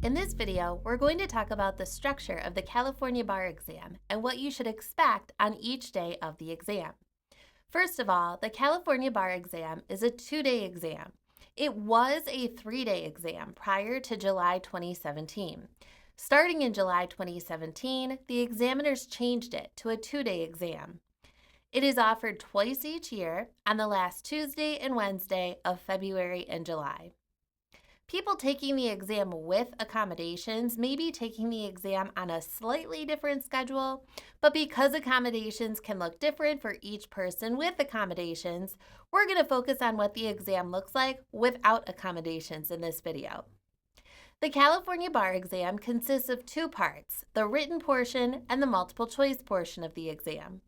In this video, we're going to talk about the structure of the California bar exam and what you should expect on each day of the exam. First of all, the California bar exam is a 2-day exam. It was a 3-day exam prior to July 2017. Starting in July 2017, the examiners changed it to a 2-day exam. It is offered twice each year on the last Tuesday and Wednesday of February and July. People taking the exam with accommodations may be taking the exam on a slightly different schedule, but because accommodations can look different for each person with accommodations, we're going to focus on what the exam looks like without accommodations in this video. The California bar exam consists of 2 parts, the written portion and the multiple choice portion of the exam.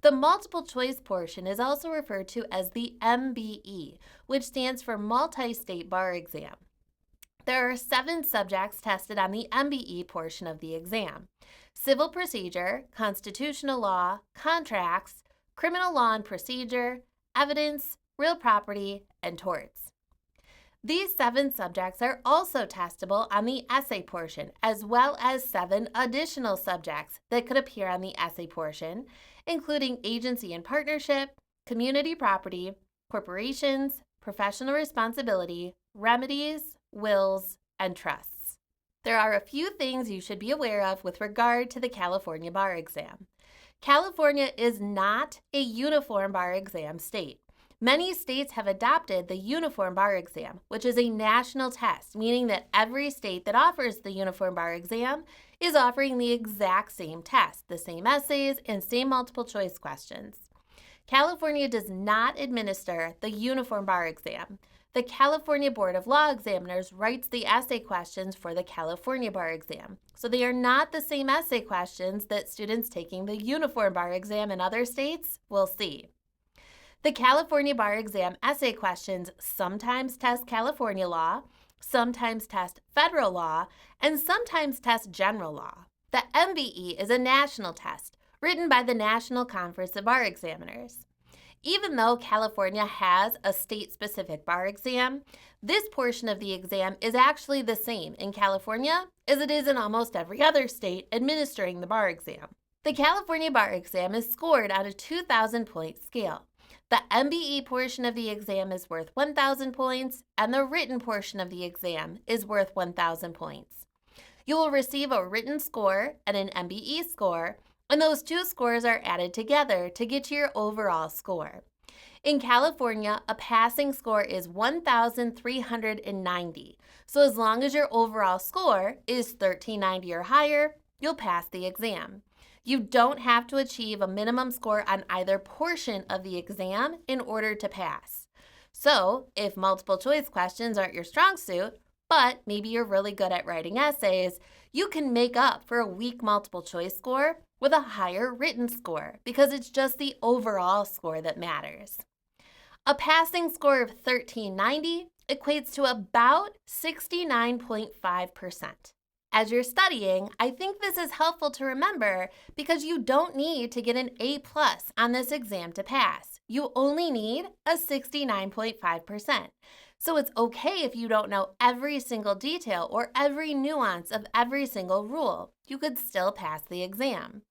The multiple choice portion is also referred to as the MBE, which stands for Multi-State Bar Exam. There are 7 subjects tested on the MBE portion of the exam: civil procedure, constitutional law, contracts, criminal law and procedure, evidence, real property, and torts. These 7 subjects are also testable on the essay portion, as well as 7 additional subjects that could appear on the essay portion, including agency and partnership, community property, corporations, professional responsibility, remedies, wills, and trusts. There are a few things you should be aware of with regard to the California bar exam. California is not a uniform bar exam state. Many states have adopted the uniform bar exam, which is a national test, meaning that every state that offers the uniform bar exam is offering the exact same test, the same essays, and same multiple choice questions. California does not administer the uniform bar exam. The California Board of Law Examiners writes the essay questions for the California bar exam, so they are not the same essay questions that students taking the uniform bar exam in other states will see. The California bar exam essay questions sometimes test California law, sometimes test federal law, and sometimes test general law. The MBE is a national test written by the National Conference of Bar Examiners. Even though California has a state-specific bar exam, this portion of the exam is actually the same in California as it is in almost every other state administering the bar exam. The California bar exam is scored on a 2,000-point scale. The MBE portion of the exam is worth 1,000 points, and the written portion of the exam is worth 1,000 points. You will receive a written score and an MBE score, and those 2 scores are added together to get your overall score. In California, a passing score is 1,390. So as long as your overall score is 1,390 or higher, you'll pass the exam. You don't have to achieve a minimum score on either portion of the exam in order to pass. So if multiple choice questions aren't your strong suit, but maybe you're really good at writing essays, you can make up for a weak multiple choice score with a higher written score because it's just the overall score that matters. A passing score of 1,390 equates to about 69.5%. As you're studying, I think this is helpful to remember because you don't need to get an A+ on this exam to pass. You only need a 69.5%. So it's okay if you don't know every single detail or every nuance of every single rule. You could still pass the exam.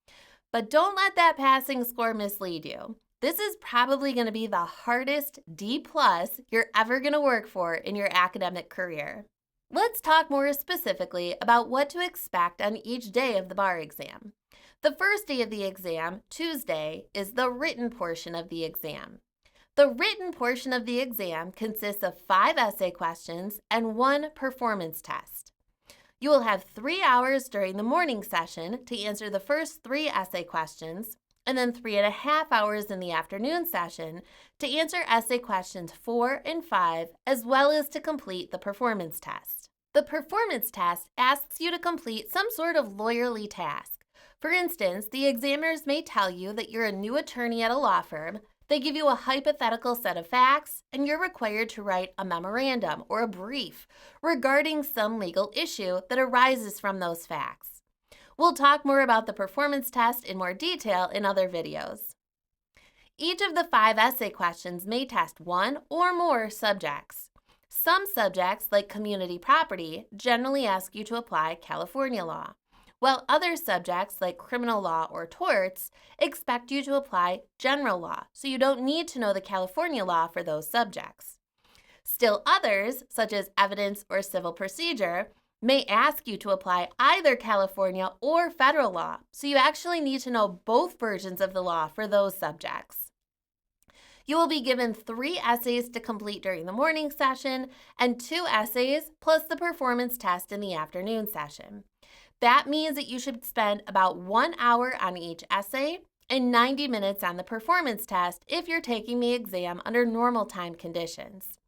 But don't let that passing score mislead you. This is probably going to be the hardest D+ you're ever going to work for in your academic career. Let's talk more specifically about what to expect on each day of the bar exam. The first day of the exam, Tuesday, is the written portion of the exam. The written portion of the exam consists of 5 essay questions and 1 performance test. You will have 3 hours during the morning session to answer the first 3 essay questions, and then 3.5 hours in the afternoon session to answer essay questions 4 and 5, as well as to complete the performance test. The performance test asks you to complete some sort of lawyerly task. For instance, the examiners may tell you that you're a new attorney at a law firm. They give you a hypothetical set of facts, and you're required to write a memorandum or a brief regarding some legal issue that arises from those facts. We'll talk more about the performance test in more detail in other videos. Each of the 5 essay questions may test 1 or more subjects. Some subjects, like community property, generally ask you to apply California law, while other subjects, like criminal law or torts, expect you to apply general law, so you don't need to know the California law for those subjects. Still others, such as evidence or civil procedure, may ask you to apply either California or federal law, so you actually need to know both versions of the law for those subjects. You will be given 3 essays to complete during the morning session and 2 essays plus the performance test in the afternoon session. That means that you should spend about 1 hour on each essay and 90 minutes on the performance test if you're taking the exam under normal time conditions.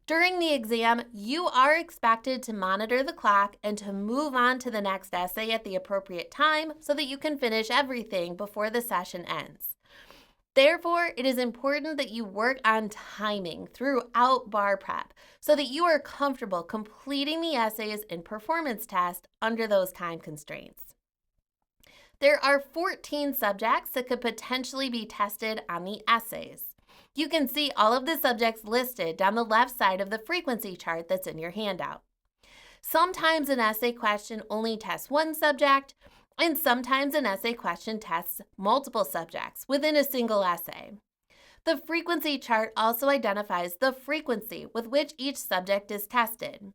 During the exam, you are expected to monitor the clock and to move on to the next essay at the appropriate time so that you can finish everything before the session ends. Therefore, it is important that you work on timing throughout bar prep so that you are comfortable completing the essays and performance test under those time constraints. There are 14 subjects that could potentially be tested on the essays. You can see all of the subjects listed down the left side of the frequency chart that's in your handout. Sometimes an essay question only tests one subject, and sometimes an essay question tests multiple subjects within a single essay. The frequency chart also identifies the frequency with which each subject is tested.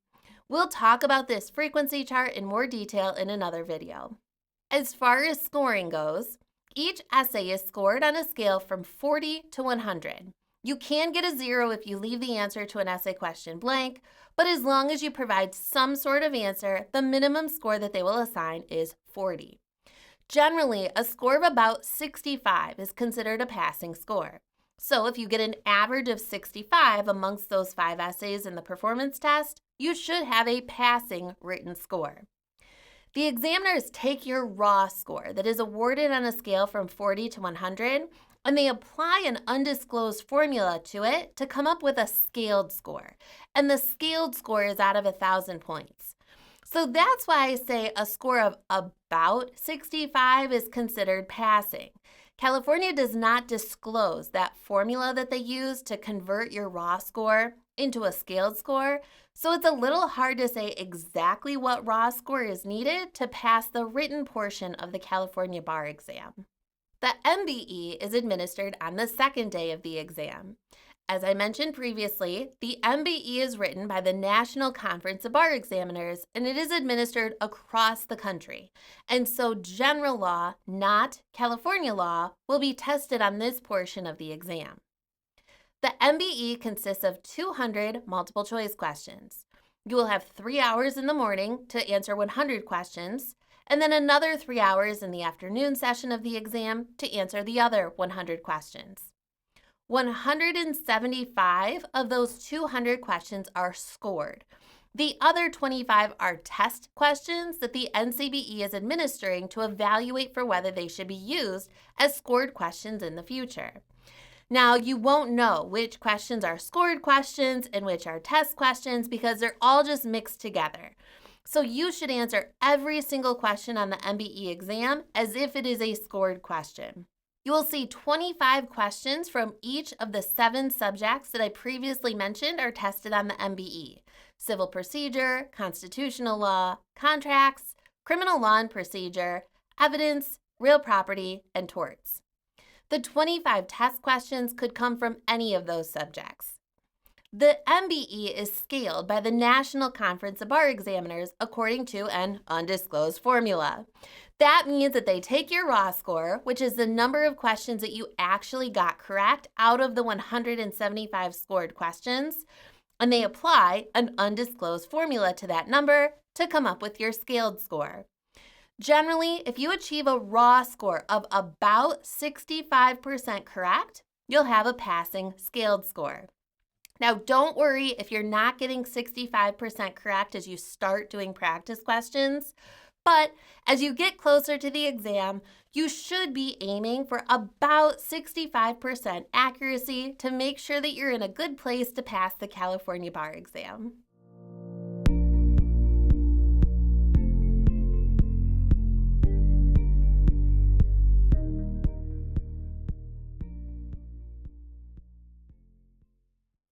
We'll talk about this frequency chart in more detail in another video. As far as scoring goes, each essay is scored on a scale from 40 to 100. You can get a 0 if you leave the answer to an essay question blank, but as long as you provide some sort of answer, the minimum score that they will assign is 40. Generally, a score of about 65 is considered a passing score. So if you get an average of 65 amongst those 5 essays in the performance test, you should have a passing written score. The examiners take your raw score that is awarded on a scale from 40 to 100, and they apply an undisclosed formula to it to come up with a scaled score. And the scaled score is out of 1,000 points. So that's why I say a score of about 65 is considered passing. California does not disclose that formula that they use to convert your raw score into a scaled score, so it's a little hard to say exactly what raw score is needed to pass the written portion of the California bar exam. The MBE is administered on the second day of the exam. As I mentioned previously, the MBE is written by the National Conference of Bar Examiners, and it is administered across the country. And so general law, not California law, will be tested on this portion of the exam. The MBE consists of 200 multiple choice questions. You will have 3 hours in the morning to answer 100 questions, and then another 3 hours in the afternoon session of the exam to answer the other 100 questions. 175 of those 200 questions are scored. The other 25 are test questions that the NCBE is administering to evaluate for whether they should be used as scored questions in the future. Now, you won't know which questions are scored questions and which are test questions because they're all just mixed together. So you should answer every single question on the MBE exam as if it is a scored question. You will see 25 questions from each of the 7 subjects that I previously mentioned are tested on the MBE: civil procedure, constitutional law, contracts, criminal law and procedure, evidence, real property, and torts. The 25 test questions could come from any of those subjects. The MBE is scaled by the National Conference of Bar Examiners according to an undisclosed formula. That means that they take your raw score, which is the number of questions that you actually got correct out of the 175 scored questions, and they apply an undisclosed formula to that number to come up with your scaled score. Generally, if you achieve a raw score of about 65% correct, you'll have a passing scaled score. Now, don't worry if you're not getting 65% correct as you start doing practice questions, but as you get closer to the exam, you should be aiming for about 65% accuracy to make sure that you're in a good place to pass the California bar exam.